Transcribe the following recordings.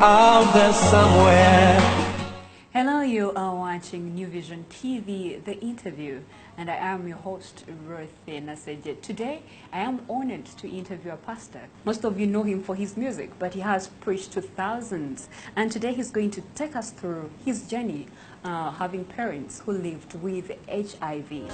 out there somewhere. Hello, you are watching New Vision TV, The Interview, and I am your host, Ruth Naseje. Today, I am honored to interview a pastor. Most of you know him for his music, but he has preached to thousands. And today he's going to take us through his journey having parents who lived with HIV.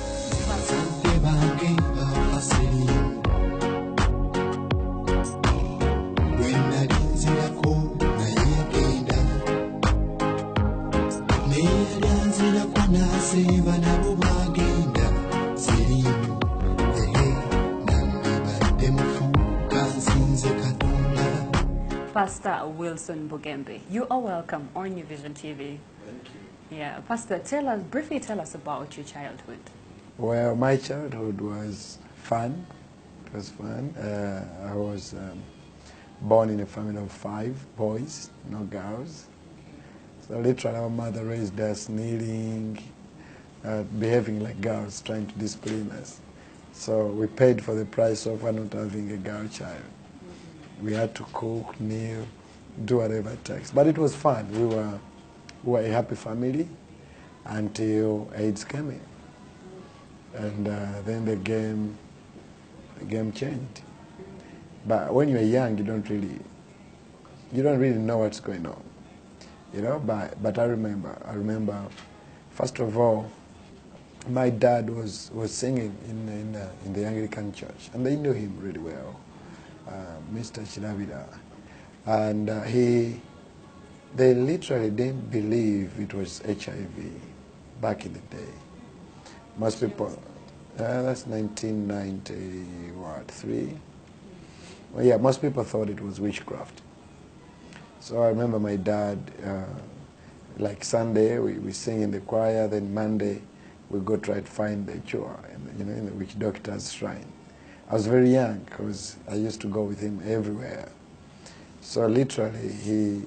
Pastor Wilson Bugembe, you are welcome on New Vision TV. Thank you. Yeah, Pastor, briefly tell us about your childhood. Well, my childhood was fun. It was fun. I was born in a family of 5 boys, no girls. So literally our mother raised us kneeling, behaving like girls, trying to discipline us. So we paid for the price of not having a girl child. We had to cook, kneel, do whatever it takes. But it was fun. We were a happy family until AIDS came in. And then the game changed. But when you're young, you don't really know what's going on, you know. But I remember, first of all, my dad was singing in the Anglican church, and they knew him really well, Mr. Chilavida, and they literally didn't believe it was HIV back in the day. Most people, that's 1993. Well, yeah, most people thought it was witchcraft. So I remember my dad, like Sunday, we sing in the choir, then Monday, we go try to find the cure, in the witch doctor's shrine. I was very young because I used to go with him everywhere. So literally,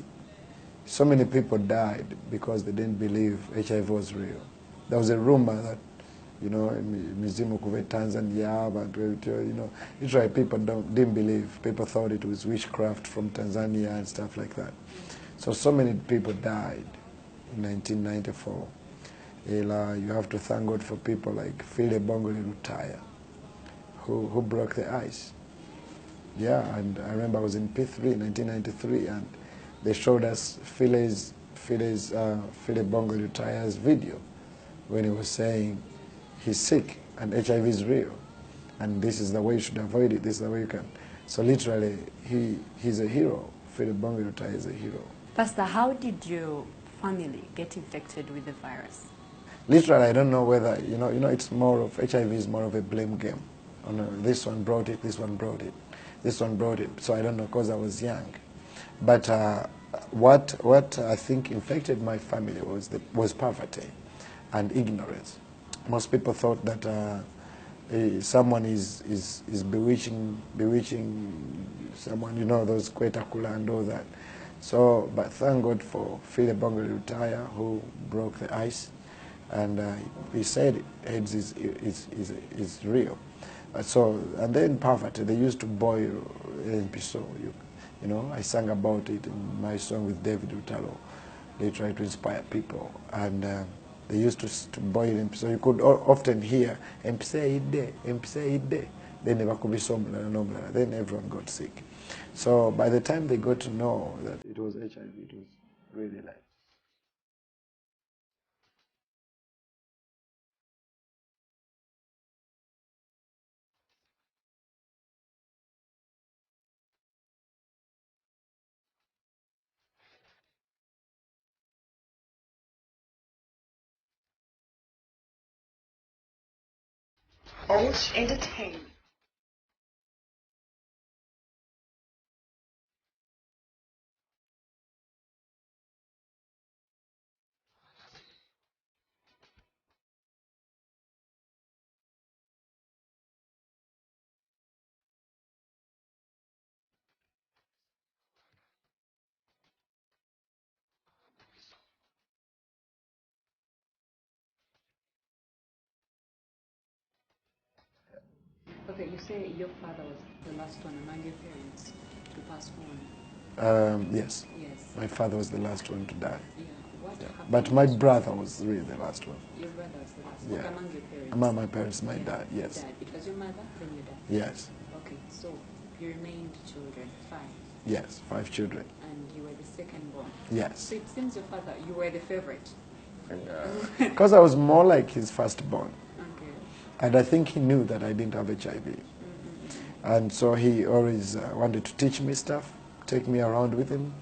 so many people died because they didn't believe HIV was real. There was a rumor that, Mizimu kuve Tanzania, but literally people didn't believe. People thought it was witchcraft from Tanzania and stuff like that. So many people died in 1994. You have to thank God for people like Phile Bongoli Lutaya, who broke the ice. Yeah, and I remember I was in P3 in 1993, and they showed us Phile Bongoli Lutaya's video when he was saying he's sick and HIV is real, and this is the way you should avoid it, this is the way you can. So literally, he's a hero. Phile Bongoli Lutaya is a hero. Pastor, how did your family get infected with the virus? Literally, I don't know whether, it's more of, HIV is more of a blame game. This one brought it, this one brought it, this one brought it. So I don't know, because I was young. But what I think infected my family was poverty and ignorance. Most people thought that someone is bewitching someone, those Kwetakula and all that. So, but thank God for Phile Bongoli Lutaya, who broke the ice, and he said AIDS is real. And then poverty, they used to boil mpiso. I sang about it in my song with David Utalo. They try to inspire people, and they used to boil mpiso. So you could often hear mpisa ide, then never could be somla. Then everyone got sick. So by the time they got to know that it was HIV, it was really like. Alt Entertainment. Okay, you say your father was the last one among your parents to pass on. Yes. Yes. My father was the last one to die. Yeah. What Yeah. happened? But my brother was really the last one. Your brother was the last. Yeah. Okay, among your parents. Among my parents, my dad, yes. Dad. It was your mother, then your dad. Yes. Okay, so you remained children, 5. Yes, 5 children. And you were the second born. Yes. So it seems your father, you were the favorite. Because I was more like his firstborn. Okay. And I think he knew that I didn't have HIV. And so he always wanted to teach me stuff, take me around with him.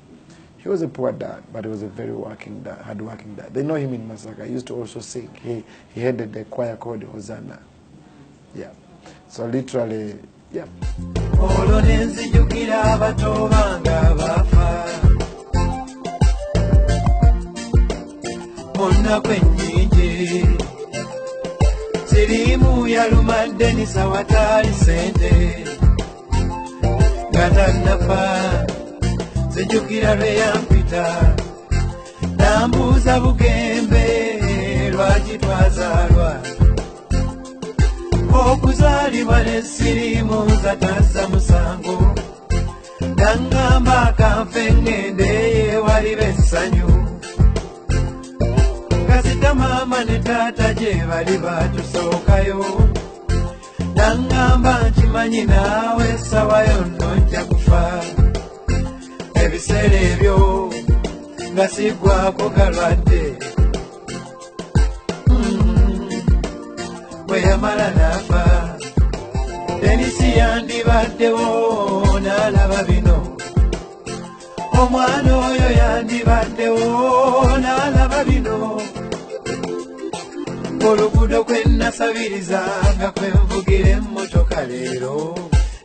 He was a poor dad, but he was a very working dad, hard-working dad. They know him in Masaka. He used to also sing. He headed the choir called Hosanna. Yeah. So literally, yeah. Olwo ne nzijukira abato bange bafa onnaku ennyingi siriimu yalumadde nisawataali sente nga tannafa nzijukira lwe yampita nambuuza Bugembe lwaki twazaalwa okuzaalibwa ne siriimu nza tazza musango nangamba akanfe ngende ewaliba essanyu kasita maama ne taata gye bali batusookayo nangamba nkimanyi naawe essawa yonna ojja kufa ebiseera ebyo nga siggwako galwadde bwe yamala n'afa denisi yandibaddewo n'alaba bino omwana oyo yandibaddewo n'alaba bino oluguudo kwe nasabirizanga kwe nvugira emmotoka leero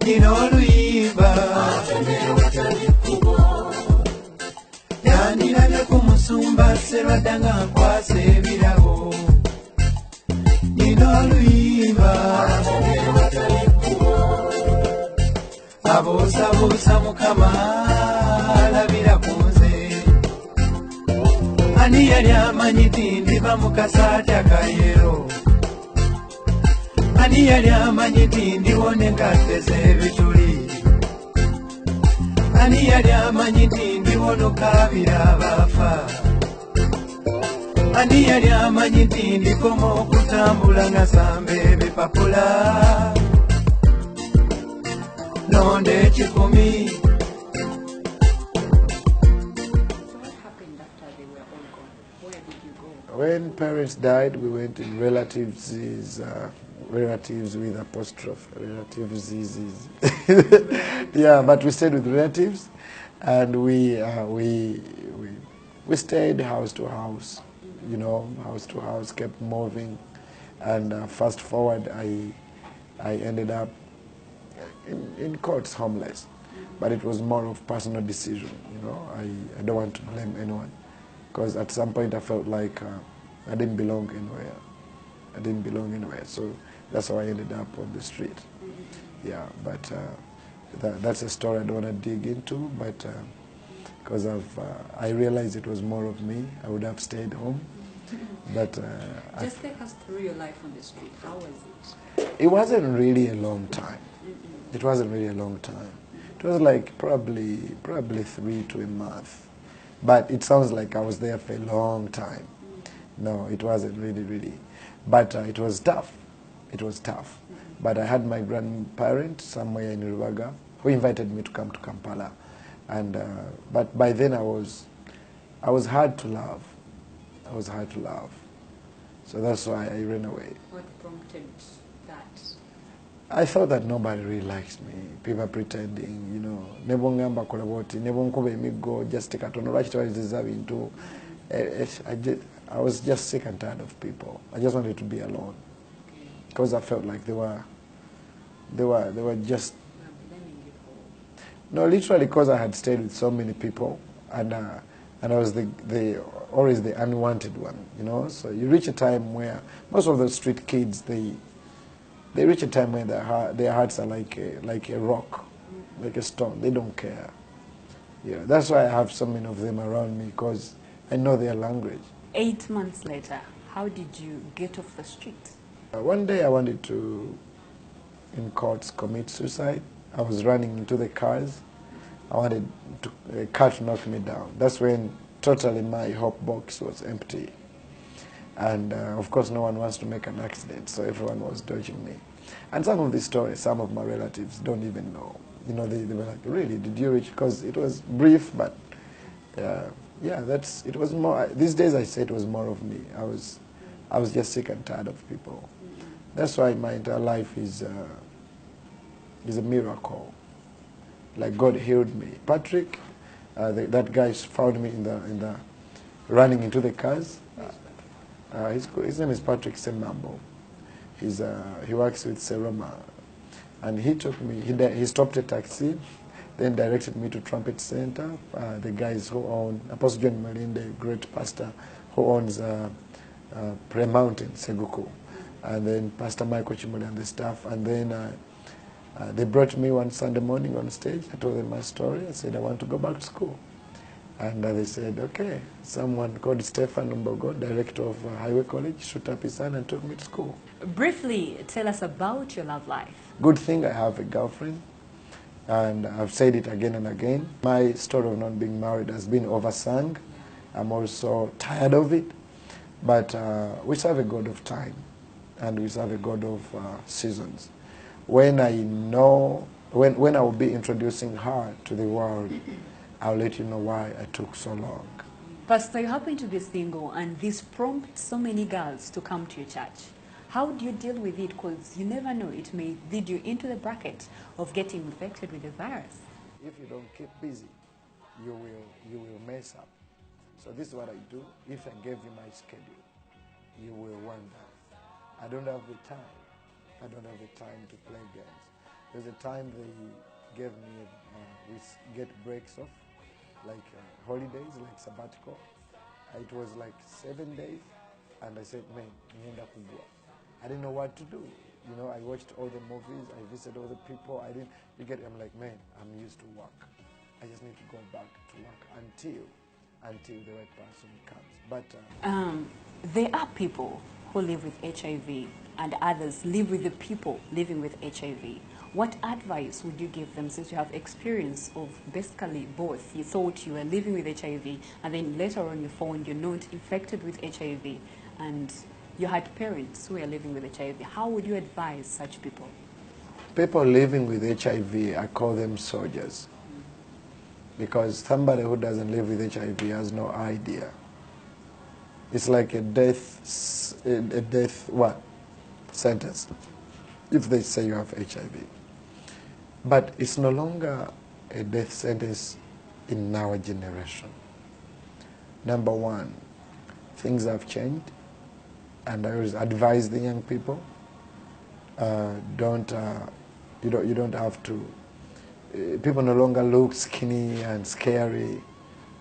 nina oluyimba yandirabye ku musumba serwadda nga nkwasa ebirabo nina oluyimba abuusabuusa mukama alabira ku nze ani yali amanyi ti ndiba mu kasaati akayero ani yali amanyi ti ndiwona engatte z'ebituli ani yali amanyi ti ndiwona okaabira abaafa ani yali amanyi ti ndikoma okutambula nga samba ebipapula nonda ekikumi. When parents died, we went in relatives with apostrophe. Relatives is yeah, but we stayed with relatives, and we stayed house to house, you know, house to house, kept moving, and fast forward, I ended up in courts homeless, but it was more of personal decision, you know. I don't want to blame anyone, because at some point I felt like I didn't belong anywhere. I didn't belong anywhere, so that's how I ended up on the street. Yeah, but that's a story I don't want to dig into, but because I realized it was more of me, I would have stayed home. But just take us through your life on the street. How was it? It wasn't really a long time. It wasn't really a long time. It was like probably 3 to a month. But it sounds like I was there for a long time. No, it wasn't really. But it was tough. It was tough. But I had my grandparents somewhere in Rubaga who invited me to come to Kampala. And but by then I was hard to love. I was hard to love. So that's why I ran away. What prompted that? I thought that nobody really likes me. People pretending, you know. Nebo ngamba kolaboti, nebo nkobe emigo, just take a tono. I was just sick and tired of people. I just wanted to be alone. Because I felt like they were just... No, literally because I had stayed with so many people, and I was always the unwanted one, you know. So you reach a time where most of the street kids, they reach a time where their hearts are like a rock, like a stone. They don't care. Yeah, that's why I have so many of them around me, because I know their language. 8 months later, how did you get off the street? One day I wanted to, in courts, commit suicide. I was running into the cars, I wanted a car to knock me down. That's when totally my hope box was empty. And of course, no one wants to make an accident, so everyone was dodging me. And some of these stories, some of my relatives don't even know. You know, they were like, really, did you reach? Because it was brief, but yeah, it was more, these days I say it was more of me. I was just sick and tired of people. That's why my entire life is a miracle. Like God healed me. Patrick, that guy found me in the running into the cars. His name is Patrick Semambo. He works with Seroma, and he took me. He stopped a taxi, then directed me to Trumpet Center. The guys who own Apostle John Malinde, great pastor, who owns Prayer Mountain, Seguku, and then Pastor Michael Chimole and the staff, and then they brought me one Sunday morning on stage. I told them my story. I said I want to go back to school. And they said, okay. Someone called Stefan Umbogo, director of Highway College, shoot up his hand and took me to school. Briefly, tell us about your love life. Good thing I have a girlfriend, and I've said it again and again. My story of not being married has been oversung. I'm also tired of it. But we serve a God of time, and we serve a God of seasons. When I know, when I will be introducing her to the world, I'll let you know why I took so long. Pastor, you happen to be single, and this prompts so many girls to come to your church. How do you deal with it? Because you never know, it may lead you into the bracket of getting infected with the virus. If you don't keep busy, you will mess up. So this is what I do. If I gave you my schedule, you will wonder. I don't have the time. I don't have the time to play games. There's a time they gave me, we get breaks off, like holidays, like sabbatical. It was like 7 days, and I said, man, I didn't know what to do. You know, I watched all the movies, I visited all the people. I'm like, man, I'm used to work. I just need to go back to work until the right person comes. But there are people who live with HIV, and others live with the people living with HIV. What advice would you give them, since you have experience of basically both? You thought you were living with HIV, and then later on you found you're not infected with HIV, and you had parents who were living with HIV. How would you advise such people? People living with HIV, I call them soldiers. Because somebody who doesn't live with HIV has no idea. It's like a death sentence if they say you have HIV. But it's no longer a death sentence in our generation. Number one, things have changed, and I always advise the young people, you don't have to. People no longer look skinny and scary.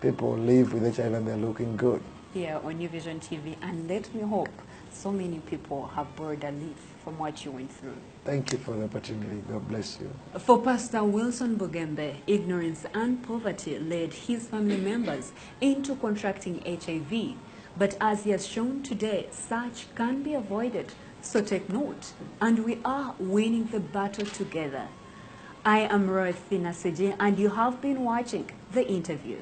People live with HIV and they're looking good. Here on New Vision TV, and let me hope so many people have borrowed a leaf from what you went through. Thank you for the opportunity. God bless you. For Pastor Wilson Bugembe, ignorance and poverty led his family members into contracting HIV. But as he has shown today, such can be avoided. So take note, and we are winning the battle together. I am Ruth Naseje, and you have been watching The Interview.